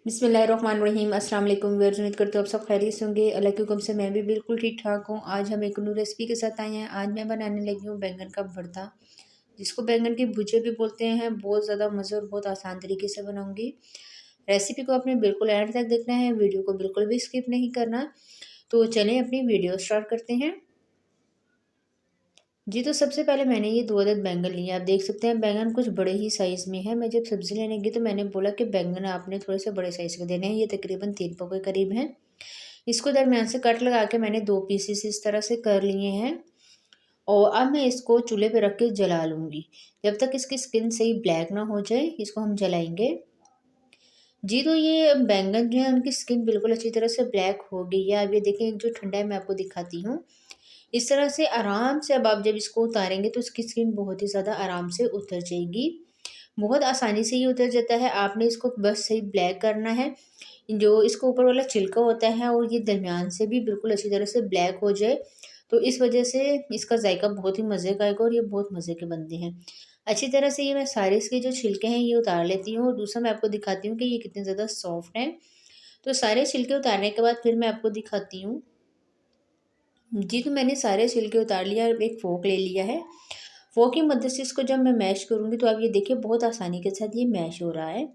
बिस्मिल्लाहिर्रहमानिर्रहीम। अस्सलाम वालेकुम व्यूअर्स, उम्मीद करते हो आप सब खैरियत से होंगे। अल्लाह के हुक्म से मैं भी बिल्कुल ठीक ठाक हूँ। आज हम एक न्यू रेसिपी के साथ आए हैं। आज मैं बनाने लगी हूँ बैंगन का भरता, जिसको बैंगन की भुजिया भी बोलते हैं। बहुत ज़्यादा मज़े और बहुत आसान तरीके से बनाऊँगी। रेसिपी को आपने बिल्कुल एंड तक देखना है, वीडियो को बिल्कुल भी स्किप नहीं करना। तो चलें अपनी वीडियो स्टार्ट करते हैं। जी, तो सबसे पहले मैंने ये 2 अदद बैंगन लिए। आप देख सकते हैं बैंगन कुछ बड़े ही साइज़ में है। मैं जब सब्ज़ी लेने गई तो मैंने बोला कि बैंगन आपने थोड़े से बड़े साइज़ के देने हैं। ये तकरीबन 3 पाव के करीब हैं। इसको दरमियान से कट लगा के मैंने 2 पीसेस इस तरह से कर लिए हैं। और अब मैं इसको चूल्हे पे रख के जला लूँगी। जब तक इसकी स्किन सही ब्लैक ना हो जाए, इसको हम जलाएँगे। जी, तो ये बैंगन जो है उनकी स्किन बिल्कुल अच्छी तरह से ब्लैक हो गई है। अब ये देखें, एक जो ठंडा है मैं आपको दिखाती हूँ। इस तरह से आराम से अब आप जब इसको उतारेंगे तो इसकी स्किन बहुत ही ज़्यादा आराम से उतर जाएगी। बहुत आसानी से ये उतर जाता है। आपने इसको बस सही ब्लैक करना है। जो इसको ऊपर वाला छिलका होता है और ये दरमियान से भी बिल्कुल अच्छी तरह से ब्लैक हो जाए, तो इस वजह से इसका जायका बहुत ही मज़े का आएगा और ये बहुत मज़े के बनते हैं। अच्छी तरह से ये मैं सारे इसके जो छिलके हैं ये उतार लेती हूँ और दूसरा मैं आपको दिखाती हूँ कि ये कितने ज़्यादा सॉफ्ट हैं। तो सारे छिलके उतारने के बाद फिर मैं आपको दिखाती हूँ। जी, तो मैंने सारे छिलके उतार लिया और एक फ़ोर्क ले लिया है। फ़ोर्क की मदद से इसको जब मैं मैश करूँगी तो आप ये देखिए बहुत आसानी के साथ ये मैश हो रहा है।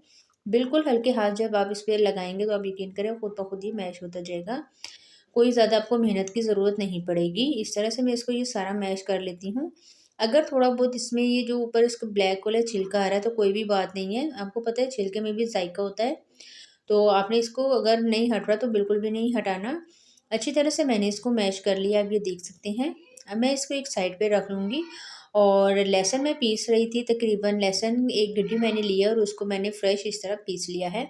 बिल्कुल हल्के हाथ जब आप इस पे लगाएँगे तो आप यकीन करें खुद ब खुद ही मैश होता जाएगा। कोई ज़्यादा आपको मेहनत की ज़रूरत नहीं पड़ेगी। इस तरह से मैं इसको ये सारा मैश कर लेती हूँ। अगर थोड़ा बहुत इसमें ये जो ऊपर इसका ब्लैक वाला छिलका आ रहा है तो कोई भी बात नहीं है। आपको पता है छिलके में भी जायका होता है। तो आपने इसको अगर नहीं हट रहा तो बिल्कुल भी नहीं हटाना। अच्छी तरह से मैंने इसको मैश कर लिया, आप ये देख सकते हैं। अब मैं इसको एक साइड पे रख लूँगी और लहसुन मैं पीस रही थी। तकरीबन लहसुन 1 गड्डी मैंने लिया और उसको मैंने फ्रेश इस तरह पीस लिया है।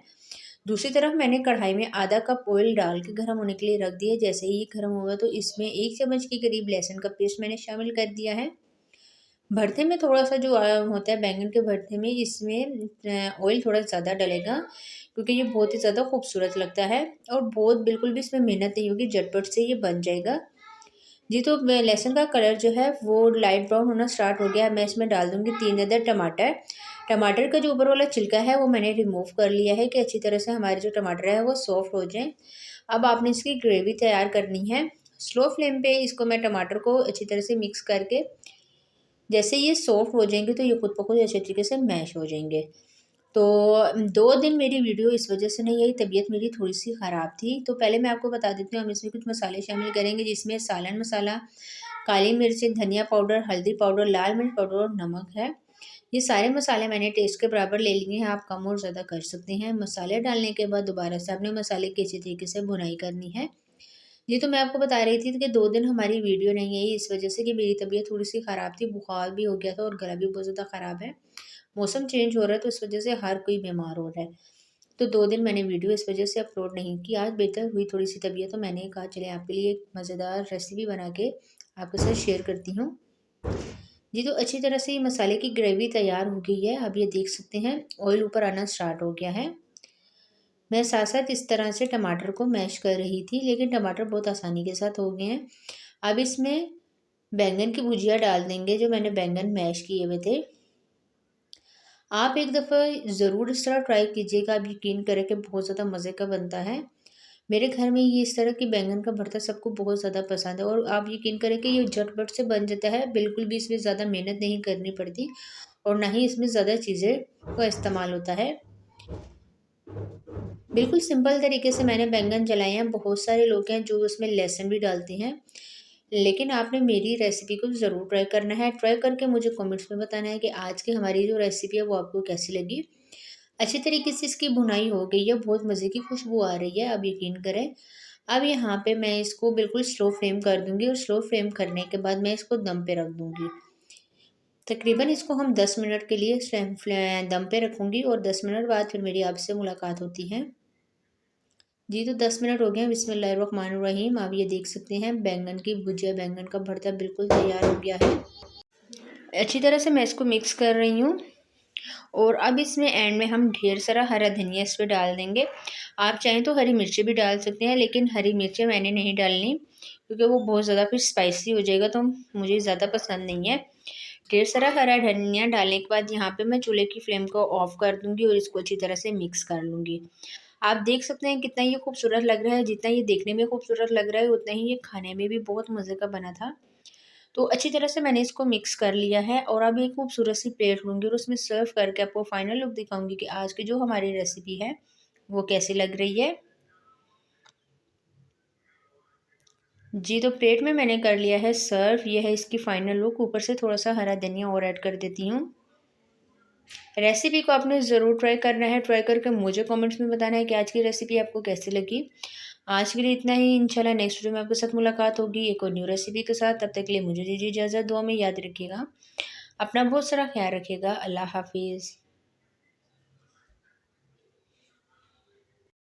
दूसरी तरफ मैंने कढ़ाई में आधा कप ऑयल डाल के गर्म होने के लिए रख दिया। जैसे ही गर्म हुआ तो इसमें 1 चम्मच के करीब लहसुन का पेस्ट मैंने शामिल कर दिया है। भरते में थोड़ा-सा जो होता है बैंगन के भरते में इसमें ऑयल थोड़ा ज़्यादा डलेगा, क्योंकि ये बहुत ही ज़्यादा खूबसूरत लगता है और बहुत बिल्कुल भी इसमें मेहनत नहीं होगी, झटपट से ये बन जाएगा। जी, तो लहसुन का कलर जो है वो लाइट ब्राउन होना स्टार्ट हो गया है। मैं इसमें डाल दूँगी 3 अदद टमाटर। टमाटर का जो ऊपर वाला छिलका है वो मैंने रिमूव कर लिया है कि अच्छी तरह से हमारे जो टमाटर है वो सॉफ्ट हो जाएँ। अब आपने इसकी ग्रेवी तैयार करनी है। स्लो फ्लेम पे इसको मैं टमाटर को अच्छी तरह से मिक्स करके जैसे ये सॉफ्ट हो जाएँगे तो ये खुद ब खुद अच्छे तरीके से मैश हो जाएँगे। तो 2 दिन मेरी वीडियो इस वजह से नहीं आई, तबीयत मेरी थोड़ी-सी ख़राब थी। तो पहले मैं आपको बता देती हूँ हम इसमें कुछ मसाले शामिल करेंगे, जिसमें सालन मसाला, काली मिर्च, धनिया पाउडर, हल्दी पाउडर, लाल मिर्च पाउडर और नमक है। ये सारे मसाले मैंने टेस्ट के बराबर ले लिए हैं, आप कम और ज़्यादा कर सकते हैं। मसाले डालने के बाद दोबारा से आपने मसाले की अच्छी तरीके से भुनाई करनी है। ये तो मैं आपको बता रही थी कि 2 दिन हमारी वीडियो नहीं आई इस वजह से कि मेरी तबीयत थोड़ी-सी ख़राब थी, बुखार भी हो गया था और गला भी बहुत ज़्यादा ख़राब है। मौसम चेंज हो रहा है तो इस वजह से हर कोई बीमार हो रहा है। तो 2 दिन मैंने वीडियो इस वजह से अपलोड नहीं की। आज बेहतर हुई थोड़ी-सी तबीयत, तो मैंने कहा चलिए आपके लिए एक मज़ेदार रेसिपी बना के आपके साथ शेयर करती हूँ। जी, तो अच्छी तरह से ये मसाले की ग्रेवी तैयार हो गई है। अब ये देख सकते हैं ऑयल ऊपर आना स्टार्ट हो गया है। मैं साथ-साथ इस तरह से टमाटर को मैश कर रही थी, लेकिन टमाटर बहुत आसानी के साथ हो गए हैं। अब इसमें बैंगन की भुजिया डाल देंगे, जो मैंने बैंगन मैश किए हुए थे। आप एक दफ़ा ज़रूर इस तरह ट्राई कीजिएगा, आप यकीन करें कि बहुत ज़्यादा मज़े का बनता है। मेरे घर में ये इस तरह की बैंगन का भरता सबको बहुत ज़्यादा पसंद है और आप यकीन करें कि ये झटपट से बन जाता है, बिल्कुल भी इसमें ज़्यादा मेहनत नहीं करनी पड़ती और ना ही इसमें ज़्यादा चीज़ें का इस्तेमाल होता है। बिल्कुल सिंपल तरीके से मैंने बैंगन जलाए हैं। बहुत सारे लोग हैं जो उसमें लहसुन भी डालते हैं, लेकिन आपने मेरी रेसिपी को ज़रूर ट्राई करना है। ट्राई करके मुझे कमेंट्स में बताना है कि आज की हमारी जो रेसिपी है वो आपको कैसी लगी। अच्छी तरीके से इसकी भुनाई हो गई है, बहुत मज़े की खुशबू आ रही है, आप यकीन करें। अब यहाँ पे मैं इसको बिल्कुल स्लो फ्लेम कर दूँगी और स्लो फ्लेम करने के बाद मैं इसको दम पे रख दूँगी। तकरीबन इसको हम 10 मिनट के लिए दम पे रखूँगी और 10 मिनट बाद फिर मेरी आपसे मुलाकात होती है। जी, तो 10 मिनट हो गए हैं। बिस्मिल्लाहिर्रहमानिर्रहीम। आप ये देख सकते हैं बैंगन की भुजिया, बैंगन का भरता बिल्कुल तैयार हो गया है। अच्छी तरह से मैं इसको मिक्स कर रही हूँ और अब इसमें एंड में हम ढेर सारा हरा धनिया इस पे डाल देंगे। आप चाहें तो हरी मिर्ची भी डाल सकते हैं, लेकिन हरी मिर्चें मैंने नहीं डालनी क्योंकि वो बहुत ज़्यादा फिर स्पाइसी हो जाएगा, तो मुझे ज़्यादा पसंद नहीं है। ढेर सारा हरा धनिया डालने के बाद यहाँ पे मैं चूल्हे की फ्लेम को ऑफ कर दूँगी और इसको अच्छी तरह से मिक्स कर लूँगी। आप देख सकते हैं कितना ये खूबसूरत लग रहा है, जितना ये देखने में खूबसूरत लग रहा है उतना ही ये खाने में भी बहुत मज़े का बना था। तो अच्छी तरह से मैंने इसको मिक्स कर लिया है और अब एक खूबसूरत सी प्लेट लूँगी और उसमें सर्व करके आपको फाइनल लुक दिखाऊँगी कि आज की जो हमारी रेसिपी है, वो कैसी लग रही है। जी, तो प्लेट में मैंने कर लिया है सर्व, ये है इसकी फाइनल लुक। ऊपर से थोड़ा-सा हरा धनिया और ऐड कर देती हूँ। रेसिपी को आपने ज़रूर ट्राई करना है, ट्राई करके मुझे कमेंट्स में बताना है कि आज की रेसिपी आपको कैसी लगी। आज के लिए इतना ही, इंशाल्लाह नेक्स्ट वीडियो में आपके साथ मुलाकात होगी एक और न्यू रेसिपी के साथ। तब तक के लिए मुझे दीजिए इजाज़त, दुआ में याद रखिएगा। अपना बहुत सारा ख़्याल रखिएगा। अल्लाह हाफ़िज़।